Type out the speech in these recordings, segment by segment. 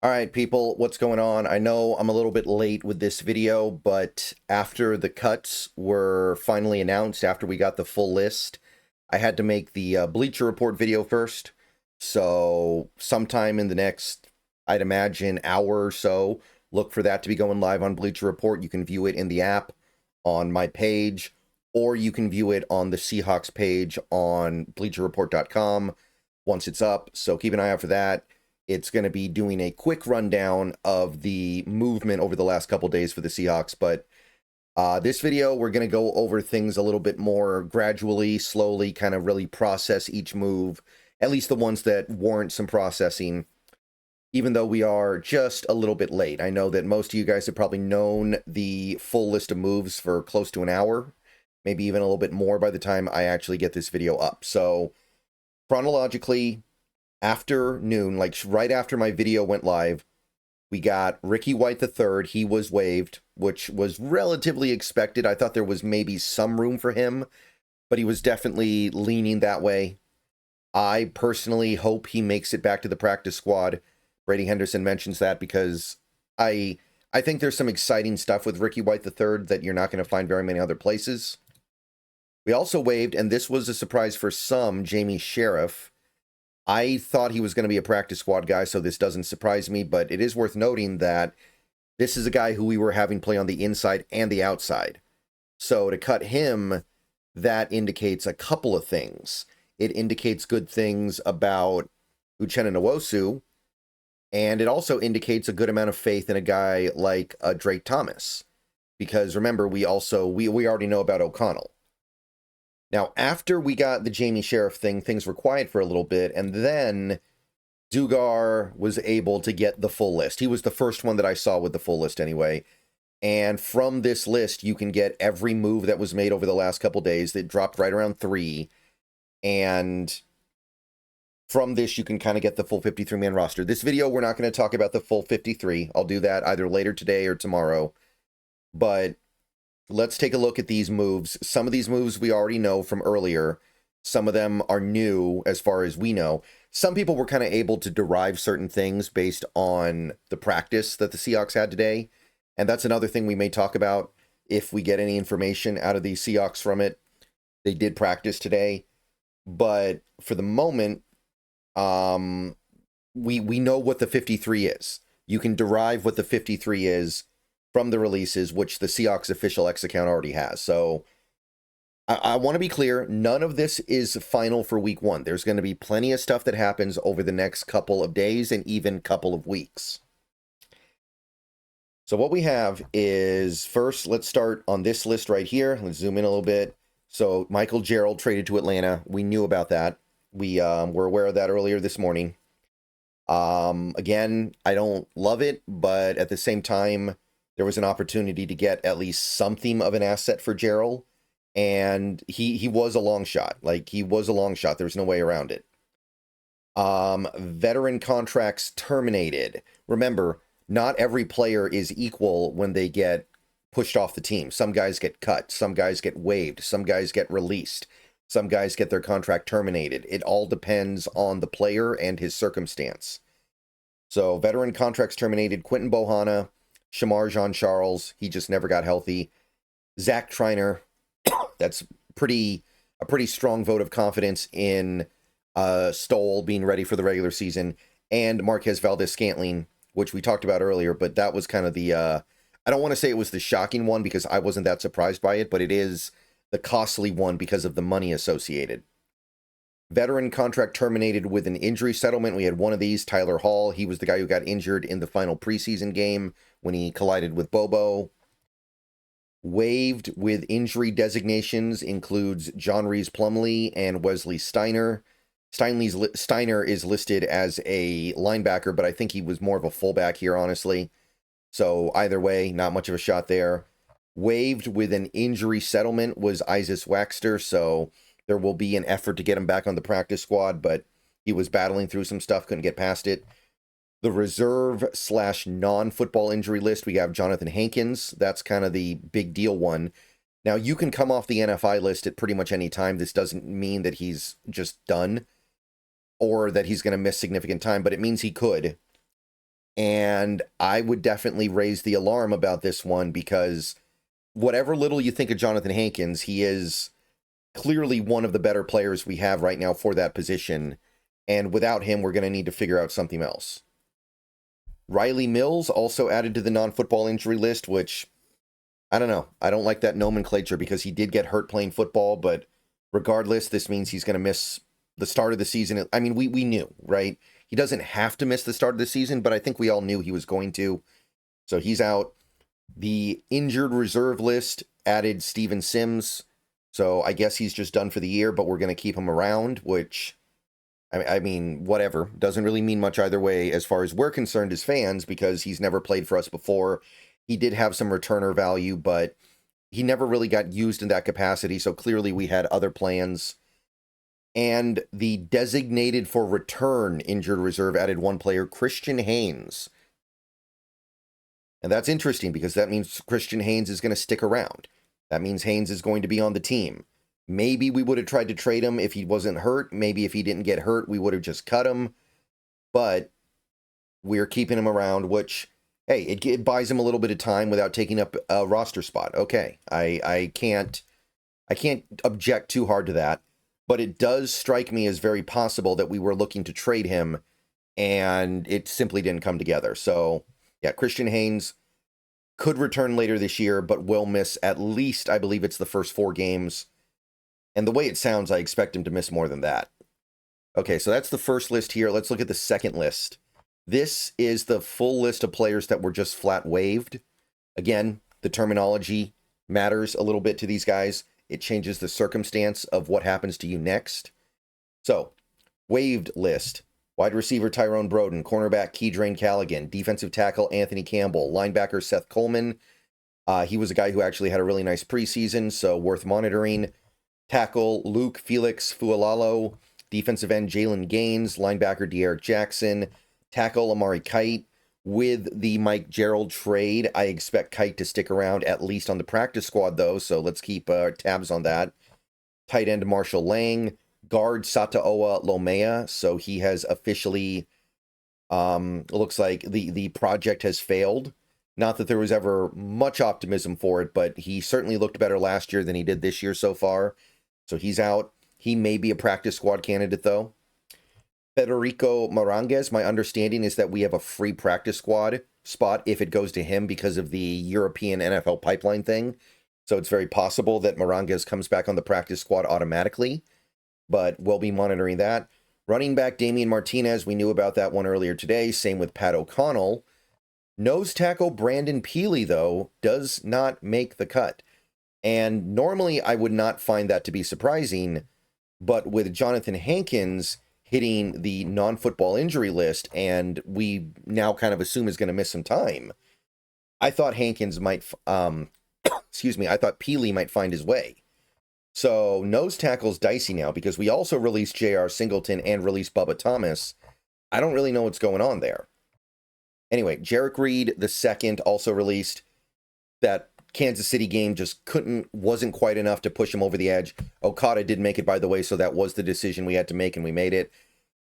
All right, people, what's going on? I know I'm a little bit late with this video, but after the cuts were finally announced, after we got the full list, I had to make the Bleacher Report video first. So sometime in the next, I'd imagine, hour or so, look for that to be going live on Bleacher Report. You can view it in the app on my page, or you can view it on the Seahawks page on BleacherReport.com once it's up. So keep an eye out for that. It's going to be doing a quick rundown of the movement over the last couple days for the Seahawks, but this video, we're going to go over things a little bit more gradually, slowly, kind of really process each move, at least the ones that warrant some processing, even though we are just a little bit late. I know that most of you guys have probably known the full list of moves for close to an hour, maybe even a little bit more by the time I actually get this video up. So chronologically, after noon, like right after my video went live, we got Ricky White III. He was waived, which was relatively expected. I thought there was maybe some room for him, but he was definitely leaning that way. I personally hope he makes it back to the practice squad. Brady Henderson mentions that because I think there's some exciting stuff with Ricky White III that you're not going to find very many other places. We also waived, and this was a surprise for some, Jamie Sheriff. I thought he was going to be a practice squad guy, so this doesn't surprise me, but it is worth noting that this is a guy who we were having play on the inside and the outside. So to cut him, that indicates a couple of things. It indicates good things about Uchenna Nwosu, and it also indicates a good amount of faith in a guy like Drake Thomas. Because remember, we already know about O'Connell. Now, after we got the Jamie Sheriff thing, things were quiet for a little bit, and then Dugar was able to get the full list. He was the first one that I saw with the full list anyway. And from this list, you can get every move that was made over the last couple days. That dropped right around 3. And from this, you can kind of get the full 53-man roster. This video, we're not going to talk about the full 53. I'll do that either later today or tomorrow. But let's take a look at these moves. Some of these moves we already know from earlier. Some of them are new as far as we know. Some people were kind of able to derive certain things based on the practice that the Seahawks had today. And that's another thing we may talk about if we get any information out of the Seahawks from it. They did practice today. But for the moment, we know what the 53 is. You can derive what the 53 is from the releases, which the Seahawks official X account already has. So I want to be clear, none of this is final for week 1. There's going to be plenty of stuff that happens over the next couple of days and even couple of weeks. So what we have is, first, let's start on this list right here. Let's zoom in a little bit. So Michael Gerald traded to Atlanta. We knew about that. We were aware of that earlier this morning. Again, I don't love it, but at the same time, there was an opportunity to get at least something of an asset for Gerald, and he was a long shot. Like, he was a long shot. There's no way around it. Veteran contracts terminated. Remember, not every player is equal when they get pushed off the team. Some guys get cut. Some guys get waived. Some guys get released. Some guys get their contract terminated. It all depends on the player and his circumstance. So, veteran contracts terminated. Quentin Bohanna, Shamar Jean-Charles, he just never got healthy. Zach Triner, that's a pretty strong vote of confidence in Stoll being ready for the regular season. And Marquez Valdes-Scantling, which we talked about earlier, but that was kind of the, I don't want to say it was the shocking one because I wasn't that surprised by it, but it is the costly one because of the money associated. Veteran contract terminated with an injury settlement. We had one of these, Tyler Hall. He was the guy who got injured in the final preseason game when he collided with Bobo. Waived with injury designations includes John Reese Plumlee and Wesley Steiner. Steiner is listed as a linebacker, but I think he was more of a fullback here, honestly. So either way, not much of a shot there. Waived with an injury settlement was Isis Waxter, so there will be an effort to get him back on the practice squad, but he was battling through some stuff, couldn't get past it. The reserve/non-football injury list, we have Jonathan Hankins. That's kind of the big deal one. Now, you can come off the NFI list at pretty much any time. This doesn't mean that he's just done or that he's going to miss significant time, but it means he could. And I would definitely raise the alarm about this one because whatever little you think of Jonathan Hankins, he is clearly one of the better players we have right now for that position. And without him, we're going to need to figure out something else. Riley Mills also added to the non-football injury list, which, I don't know. I don't like that nomenclature because he did get hurt playing football, but regardless, this means he's going to miss the start of the season. I mean, we knew, right? He doesn't have to miss the start of the season, but I think we all knew he was going to. So he's out. The injured reserve list added Steven Sims. So I guess he's just done for the year, but we're going to keep him around, which, I mean, whatever. Doesn't really mean much either way as far as we're concerned as fans because he's never played for us before. He did have some returner value, but he never really got used in that capacity, so clearly we had other plans. And the designated for return injured reserve added one player, Christian Haynes. And that's interesting because that means Christian Haynes is going to stick around. That means Haynes is going to be on the team. Maybe we would have tried to trade him if he wasn't hurt. Maybe if he didn't get hurt, we would have just cut him. But we're keeping him around, which, hey, it buys him a little bit of time without taking up a roster spot. Okay, I can't object too hard to that. But it does strike me as very possible that we were looking to trade him and it simply didn't come together. So, yeah, Christian Haynes could return later this year, but will miss at least, I believe it's the first 4 games. And the way it sounds, I expect him to miss more than that. Okay, so that's the first list here. Let's look at the second list. This is the full list of players that were just flat waived. Again, the terminology matters a little bit to these guys. It changes the circumstance of what happens to you next. So, waived list. Wide receiver Tyrone Broden, cornerback Keydrain Callaghan, defensive tackle Anthony Campbell, linebacker Seth Coleman. He was a guy who actually had a really nice preseason, so worth monitoring. Tackle Luke Felix Fualalo, defensive end Jalen Gaines, linebacker De'Aaron Jackson, tackle Amari Kite. With the Mike Gerald trade, I expect Kite to stick around at least on the practice squad, though, so let's keep tabs on that. Tight end Marshall Lang, guard Sataoa Lomea, so he has officially, looks like the project has failed. Not that there was ever much optimism for it, but he certainly looked better last year than he did this year so far. So he's out. He may be a practice squad candidate, though. Federico Maranguez, my understanding is that we have a free practice squad spot if it goes to him because of the European NFL pipeline thing. So it's very possible that Maranguez comes back on the practice squad automatically, but we'll be monitoring that. Running back Damian Martinez, we knew about that one earlier today. Same with Pat O'Connell. Nose tackle Brandon Peely, though, does not make the cut. And normally I would not find that to be surprising, but with Jonathan Hankins hitting the non-football injury list, and we now kind of assume is going to miss some time, I thought Hankins might, I thought Peely might find his way. So nose tackle's dicey now because we also released J.R. Singleton and released Bubba Thomas. I don't really know what's going on there. Anyway, Jarek Reed, the second, also released. That Kansas City game just wasn't quite enough to push him over the edge. Okada did make it, by the way, so that was the decision we had to make, and we made it.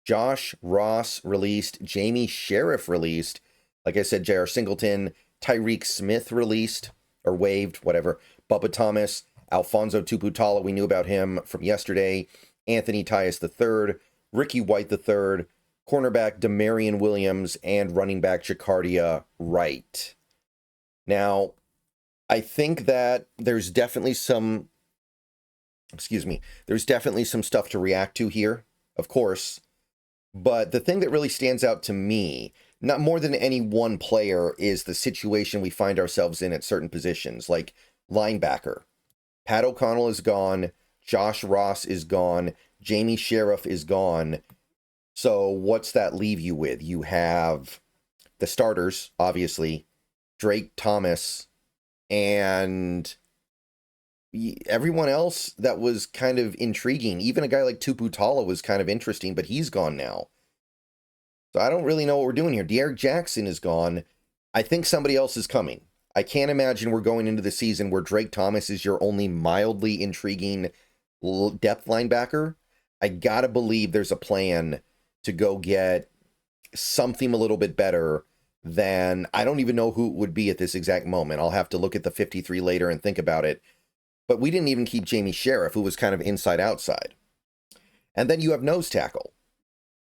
Josh Ross released. Jamie Sheriff released. Like I said, J.R. Singleton. Tyreek Smith released, or waived, whatever. Bubba Thomas. Alfonso Tuputala, we knew about him from yesterday. Anthony Tyus III. Ricky White III. Cornerback Demarion Williams. And running back Jacardia Wright. Now, I think that there's definitely some stuff to react to here, of course. But the thing that really stands out to me, not more than any one player, is the situation we find ourselves in at certain positions, like linebacker. Pat O'Connell is gone. Josh Ross is gone. Jamie Sheriff is gone. So what's that leave you with? You have the starters, obviously, Drake Thomas, and everyone else that was kind of intriguing. Even a guy like Tuputala was kind of interesting, but he's gone now. So I don't really know what we're doing here. De'Aaron Jackson is gone. I think somebody else is coming. I can't imagine we're going into the season where Drake Thomas is your only mildly intriguing depth linebacker. I gotta believe there's a plan to go get something a little bit better then I don't even know who it would be at this exact moment. I'll have to look at the 53 later and think about it. But we didn't even keep Jamie Sheriff, who was kind of inside-outside. And then you have nose tackle.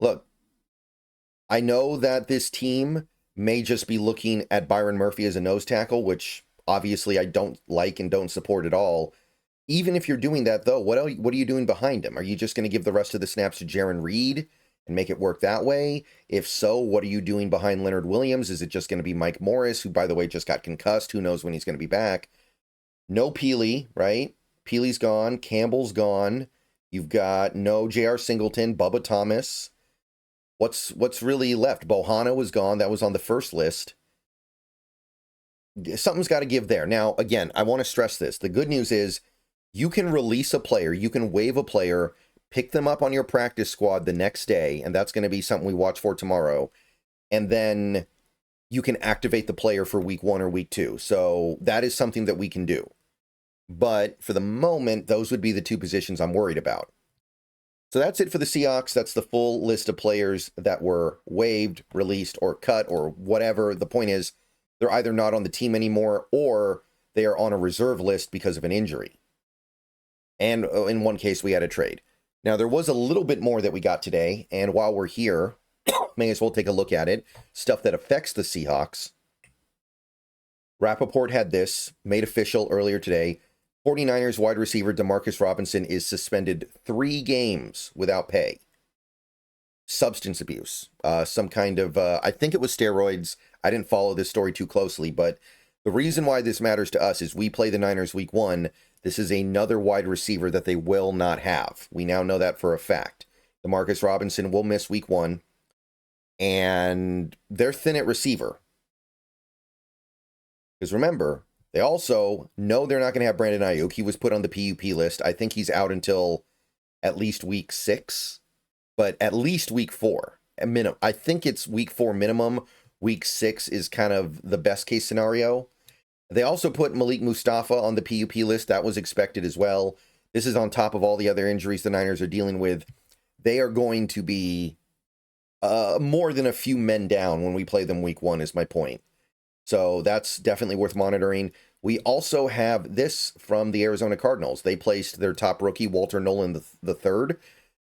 Look, I know that this team may just be looking at Byron Murphy as a nose tackle, which obviously I don't like and don't support at all. Even if you're doing that, though, what are you doing behind him? Are you just going to give the rest of the snaps to Jaron Reed and make it work that way? If so, what are you doing behind Leonard Williams? Is it just going to be Mike Morris, who, by the way, just got concussed? Who knows when he's going to be back? No Peely, right? Peely's gone. Campbell's gone. You've got no J.R. Singleton, Bubba Thomas. What's really left? Bohanna was gone. That was on the first list. Something's got to give there. Now, again, I want to stress this. The good news is you can release a player. You can waive a player, pick them up on your practice squad the next day, and that's going to be something we watch for tomorrow. And then you can activate the player for week 1 or week 2. So that is something that we can do. But for the moment, those would be the two positions I'm worried about. So that's it for the Seahawks. That's the full list of players that were waived, released, or cut, or whatever. The point is, they're either not on the team anymore, or they are on a reserve list because of an injury. And in one case, we had a trade. Now, there was a little bit more that we got today, and while we're here, may as well take a look at it. Stuff that affects the Seahawks. Rappaport had this, made official earlier today. 49ers wide receiver Demarcus Robinson is suspended 3 games without pay. Substance abuse. Some kind of, I think it was steroids. I didn't follow this story too closely, but the reason why this matters to us is we play the Niners week 1. This is another wide receiver that they will not have. We now know that for a fact. Demarcus Robinson will miss week 1, and they're thin at receiver. Because remember, they also know they're not going to have Brandon Ayuk. He was put on the PUP list. I think he's out until at least week 6, but at least week 4. Minimum. I think it's week 4 minimum. Week 6 is kind of the best case scenario. They also put Malik Mustafa on the PUP list. That was expected as well. This is on top of all the other injuries the Niners are dealing with. They are going to be more than a few men down when we play them week 1 is my point. So that's definitely worth monitoring. We also have this from the Arizona Cardinals. They placed their top rookie, Walter Nolan III,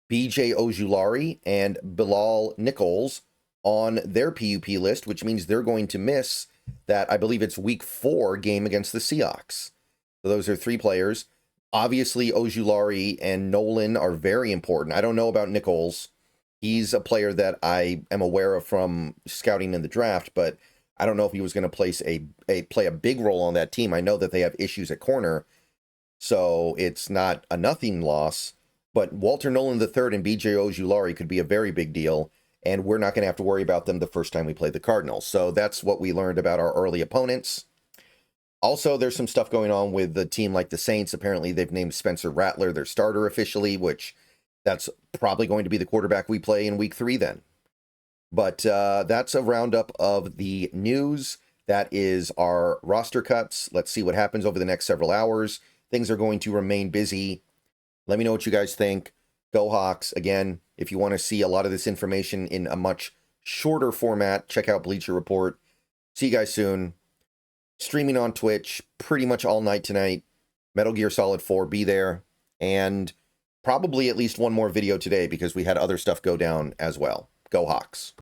B.J. Ojulari, and Bilal Nichols on their PUP list, which means they're going to miss that, I believe it's week 4 game against the Seahawks. So those are 3 players. Obviously, Ojulari and Nolan are very important. I don't know about Nichols. He's a player that I am aware of from scouting in the draft, but I don't know if he was going to play a big role on that team. I know that they have issues at corner, so it's not a nothing loss. But Walter Nolan III and B.J. Ojulari could be a very big deal, and we're not going to have to worry about them the first time we play the Cardinals. So that's what we learned about our early opponents. Also, there's some stuff going on with the team like the Saints. Apparently, they've named Spencer Rattler their starter officially, which that's probably going to be the quarterback we play in week 3 then. But that's a roundup of the news. That is our roster cuts. Let's see what happens over the next several hours. Things are going to remain busy. Let me know what you guys think. Go Hawks. Again, if you want to see a lot of this information in a much shorter format, check out Bleacher Report. See you guys soon. Streaming on Twitch pretty much all night tonight. Metal Gear Solid 4, be there. And probably at least one more video today because we had other stuff go down as well. Go Hawks.